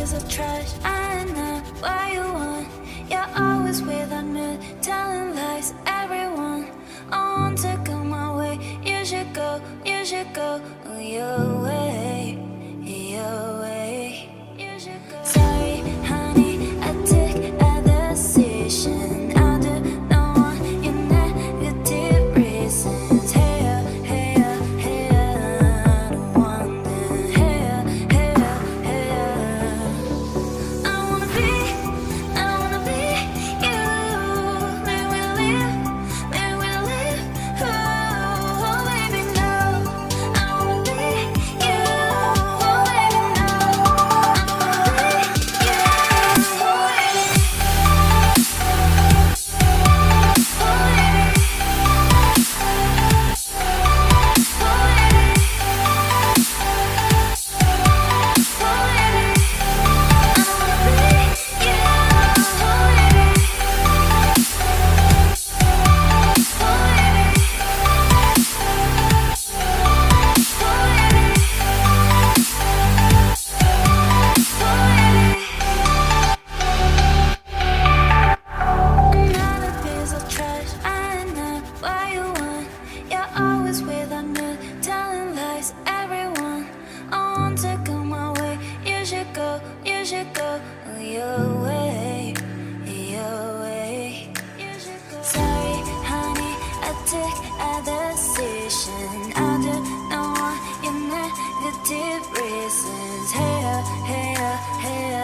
piece of trash. I know what you want. You're always without me, telling lies. Everyone, I want to go my way. You should go your way, your way. You should go. Sorry, honey, I took a decision. I do not want your negative reasons. Hey, hey, hey, I don't want them. Hey, hey, hey. I wanna be you. May we live, oh baby, no. I wanna be you, oh baby, no. I wanna be you, oh baby. Another piece of trash. I know what you want. You're always without me, telling lies. Everyone, I want to go my way. You should go your way, your way. You should go. Sorry, honey, I took a decision. I do not want your negative reasons. Hey, hey, hey, I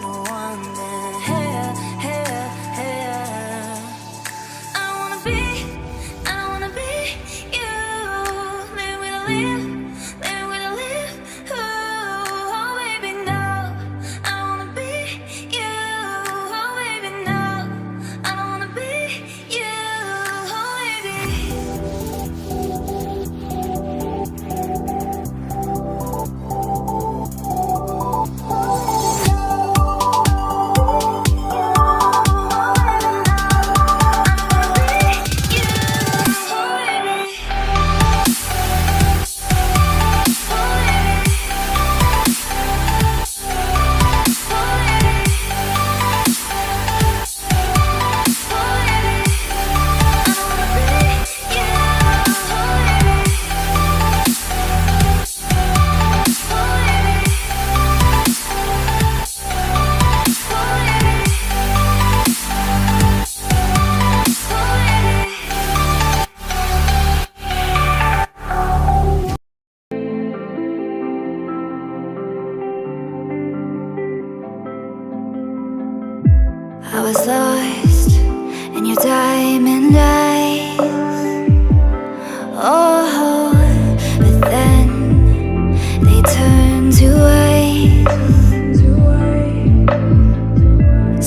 don't want them. Hey, hey, hey. I wanna be you. Live with a live, oh baby, no. I wanna be you, oh baby, no. I don't wanna be you, oh I was lost in your diamond eyes. Oh, but then they turned to ice.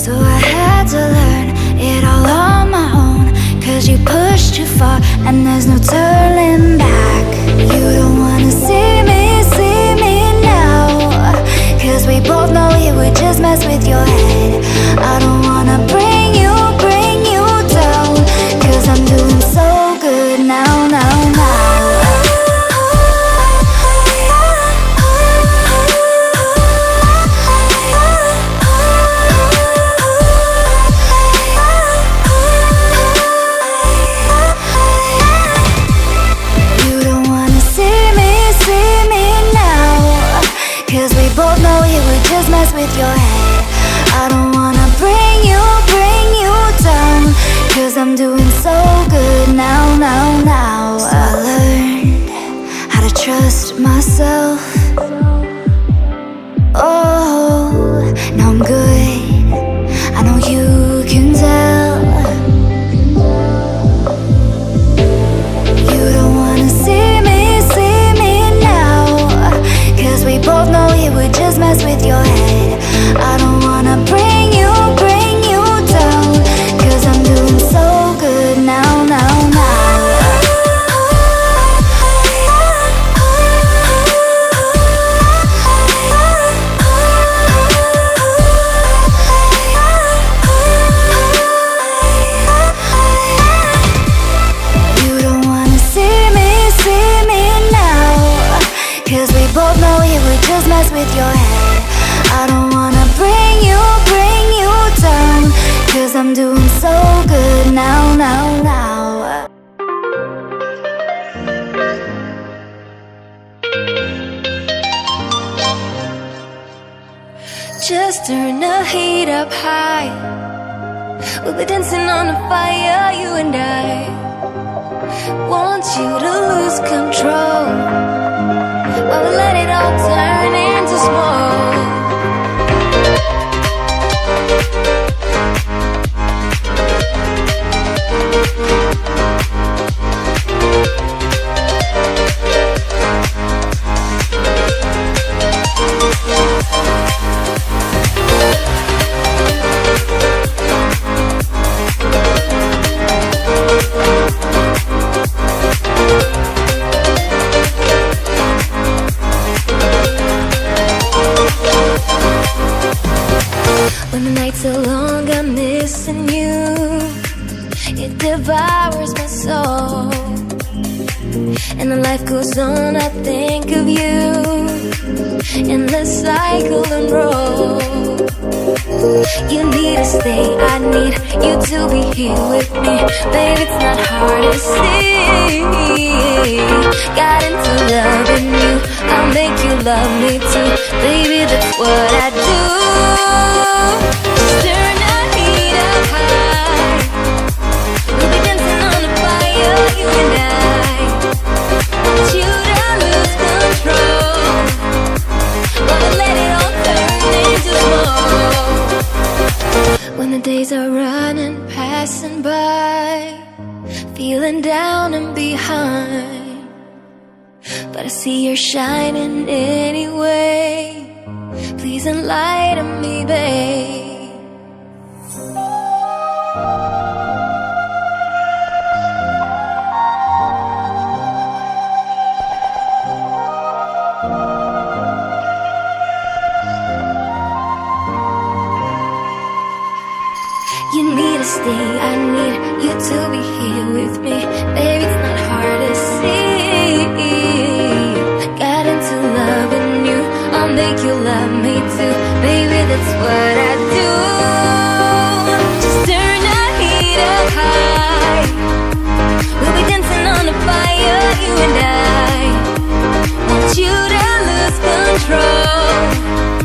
So I had to learn it all on my own. 'Cause you pushed too far and there's no turning back. You don't wanna see me now. 'Cause we both know it would just mess with your head. I don't wanna bring you down. 'Cause I'm doing so good now. You don't wanna see me now. 'Cause we both know it would just mess with your head. I don't wanna bring you down. 'Cause I'm doing so good now. So I learned how to trust myself. Oh, now I'm good, I know you can tell. You don't wanna see me now. 'Cause we both know it would just mess with your head. I don't wanna bring you down. 'Cause I'm doing so good now. You don't wanna see me now. 'Cause we both know it would just mess with your head. I I'm doing so good now, now, now. Just turn the heat up high. We'll be dancing on the fire, you and I. Want you to lose control while we let it all turn into smoke. When the nights are long, I'm missing you. It devours my soul. And the life goes on, I think of you. Endless cycle and roll. You need to stay, I need you to be here with me. Baby, it's not hard to see. Got into loving you, I'll make you love me too. Baby, that's what I do. Turn the heat up high. We'll be dancing on the fire, you and I. Want you to lose control while we let it all turn into smoke. When the days are running, passing by, feeling down and behind, but I see you're shining anyway. Please enlighten me, babe. You need to stay, I need you to be here with me. Baby, it's not hard to see. Got into loving you, I'll make you love me too. Baby, that's what I do. Just turn the heat up high. We'll be dancing on the fire, you and I. Want you to lose control